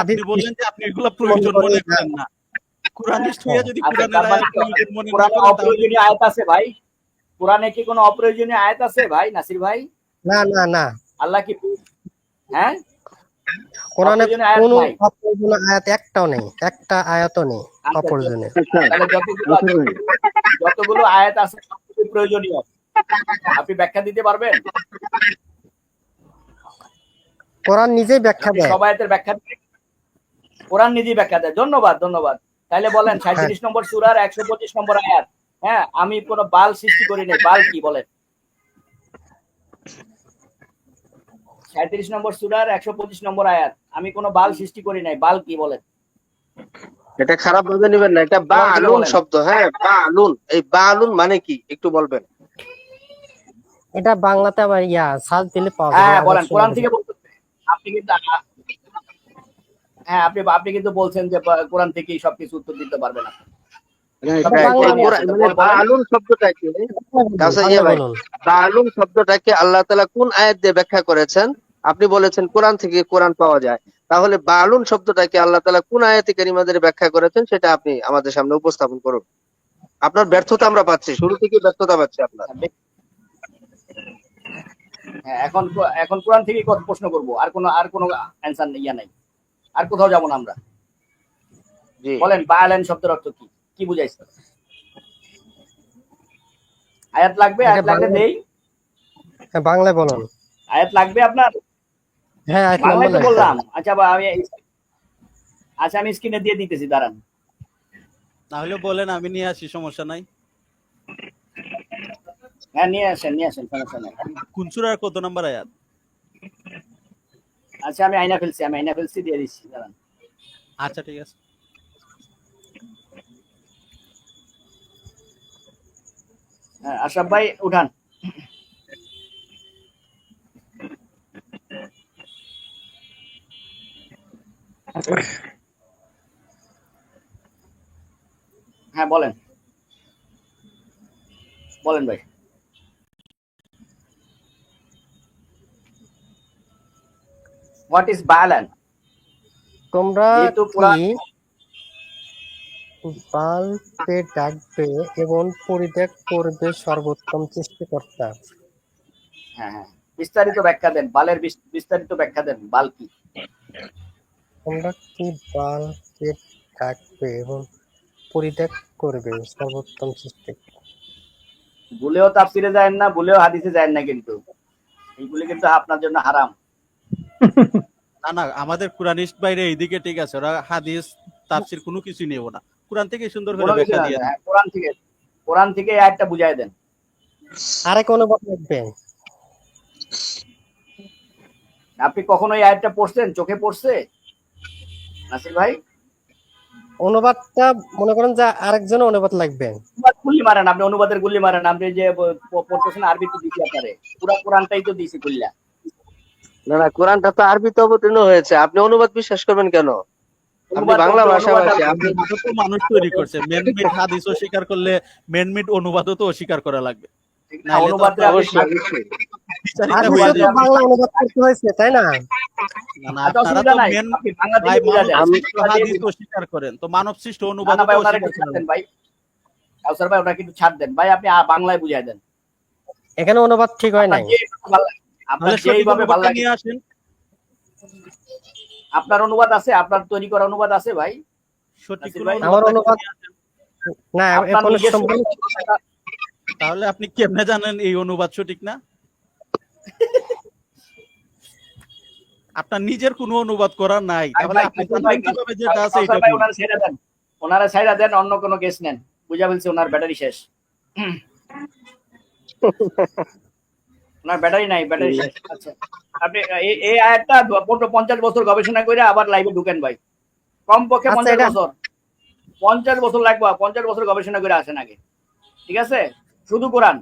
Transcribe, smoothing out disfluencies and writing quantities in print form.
আপনি বললেন যে আপনি এগুলো প্রয়োজন মনে করেন না। কুরআনিস্ট হয়ে যদি কুরআনের আয়াত প্রয়োজন মনে না করেন, অপ্রয়োজনীয় আয়াত আছে ভাই? কোরআনে কি কোনো অপ্রয়োজনীয় আয়াত আছে ভাই নাসির ভাই? না না না, আল্লাহ কি, হ্যাঁ, কোরআনে অপ্রয়োজনীয় আয়াত কোনো নাই? অপ্রয়োজনীয় আয়াত একটাও নেই, একটা আয়াতও নেই আচ্ছা, অপ্রয়োজনীয়। তাহলে যতগুলো আয়াত আছে সবগুলো প্রয়োজনীয়, আপনি ব্যাখ্যা দিতে পারবেন? কোরআন নিজেই ব্যাখ্যা আপনি দেয়। সব আয়াতের ব্যাখ্যা দিবেন? কোরআন নিজেই ব্যাখ্যা দেয়। ধন্যবাদ, ধন্যবাদ। তাহলে বলেন 37 নম্বর সূরার 125 নম্বর আয়াত। হ্যাঁ, আমি কোনো বাল সৃষ্টি করি নাই। বাল কি বলেন? 37 নম্বর সূরার 125 নম্বর আয়াত, আমি কোনো বাল সৃষ্টি করি নাই। বাল কি বলেন? এটা খারাপ ভাবে নেবেন না, এটা বালুন শব্দ। হ্যাঁ, বালুন। এই বালুন মানে কি একটু বলবেন? এটা বাংলাতে আবার সার্চ দিলে পাওয়া যাবে। হ্যাঁ বলেন, কোরআন থেকে বলতেছে। আপনি কিন্তু হ্যাঁ, আপনি কিন্তু বলছেন যে কোরআন থেকেই সবকিছু উত্তর দিতে পারবে না। বালুন শব্দটাকে বালুন শব্দটাকে আল্লাহ তাআলা কোন আয়াত দিয়ে ব্যাখ্যা করেছেন? আপনি বলেছেন কোরআন থেকে কোরআন পাওয়া যায়। তাহলে বালুন শব্দটাকে আল্লাহ তাআলা কোন আয়াতে কারিমা দিয়ে ব্যাখ্যা করেছেন সেটা আপনি আমাদের সামনে উপস্থাপন করুন। আপনার ব্যর্থতা আমরা পাচ্ছি, শুরু থেকে ব্যর্থতা পাচ্ছি আপনার। হ্যাঁ, এখন কোরআন থেকে কত প্রশ্ন করব? আর কোনো অ্যানসার নাই। আর কোথাও যাব না আমরা। বলেন বায়ালান শব্দের অর্থ কি? কি বুঝাইছে? আয়াত লাগবে? আয়াত লাগলে দেই। হ্যাঁ, বাংলায় বলুন। আয়াত লাগবে আপনার? হ্যাঁ, আয়াত বাংলায় তো লাগবে। বললাম। আমি স্ক্রিনে দিয়ে দিতেছি, দাঁড়ান। তাহলে বলেন, আমি নিয়ে আসি, সমস্যা নাই। হ্যাঁ, নিয়ে আসেন, সমস্যা নাই। কোন সূরার কত নাম্বার আয়াত? আচ্ছা, আমি আইনা ফেলছি, দিয়ে দিচ্ছি, দাঁড়ান। আচ্ছা, ঠিক আছে। হ্যাঁ, আশরাফ ভাই উঠান। হ্যাঁ, বলেন ভাই। হোয়াট ইজ বায়ালান? তোমরা কি বালকে ডাকবে এবং পরিত্যাগ করবে সর্বোত্তম সৃষ্টিকর্তা? হ্যাঁ, বিস্তারিত ব্যাখ্যা দেন। বালের বিস্তারিত ব্যাখ্যা দেন। বাল কি? তোমরা কি বালকে ডাকবে এবং পরিত্যাগ করবে সর্বোত্তম সৃষ্টি? ভুলেও তাফসিরে যায় না, ভুলেও হাদিসে যায় না, কিন্তু এইগুলি কিন্তু আপনার জন্য হারাম। না না, আমাদের কুরআনিস্ট বাইরে এইদিকে ঠিক আছে, ওরা হাদিস তাফসির কোনো কিছু নেব না, কোরআন থেকে সুন্দর করে ব্যাখ্যা দিয়ে দেন। কোরআন থেকে আয়াতটা বুঝায় দেন। আরেক অনুবাদ লাগবে। আপনি কখনো এই আয়াতটা পড়ছেন? চোখে পড়ছে নাসির ভাই? অনুবাদটা মনে করেন যে আরেকজন অনুবাদ লাগবে। গুলি মারেন আপনি, অনুবাদের গুলি মারেন আপনি। যে পড়তেছেন আরবি তো দিছি আপনারে, পুরো কোরআনটাই তো দিছি খুললা। না, কোরআনটা তো আরবিতে অবতীর্ণ হয়েছে, আপনি অনুবাদ বিশ্বাস করবেন কেন? আপনি বাংলা ভাষাভাষী, আপনি তো মানুষ তৈরি করছে। মেনমেড হাদিস অস্বীকার করলে মেনমেড অনুবাদও তো অস্বীকার করা লাগবে। অনুবাদটা অবশ্যই বাংলা অনুবাদ করতে হয়েছে, তাই না? আপনারা তো হাদিস অস্বীকার করেন, তো মানব সৃষ্ট অনুবাদ ভাই। কাউসার ভাই, ওটা কিন্তু ছাড় দেন ভাই, আপনি বাংলায় বুঝাই দেন। এখানে অনুবাদ ঠিক হয় নাই। আপনার যেইভাবে ভালো লাগে আসেন। আপনার অনুবাদ আছে? আপনার তৈরি করা অনুবাদ আছে ভাই? সঠিক আমার অনুবাদ না। তাহলে আপনি কেমনে জানেন এই অনুবাদ সঠিক না? আপনার নিজের কোনো অনুবাদ করা নাই, তাহলে আপনি জানবেন কিভাবে যেটা আছে এটা ভুল? ওনারা ছাইড়া দেন, অন্য কোনো কেস নেন। বুঝা বলছি, ওনার ব্যাটারি শেষ। ওনার ব্যাটারি নাই, ব্যাটারি শেষ। আচ্ছা, আপনি এই আয়াতটা 50 বছর গবেষণা করে আবার লাইভে ঢুকেন ভাই। কমপক্ষে 50 বছর, 50 বছর লাগবে। 50 বছর গবেষণা করে আসেন আগে, ঠিক আছে? শুধু কোরআন।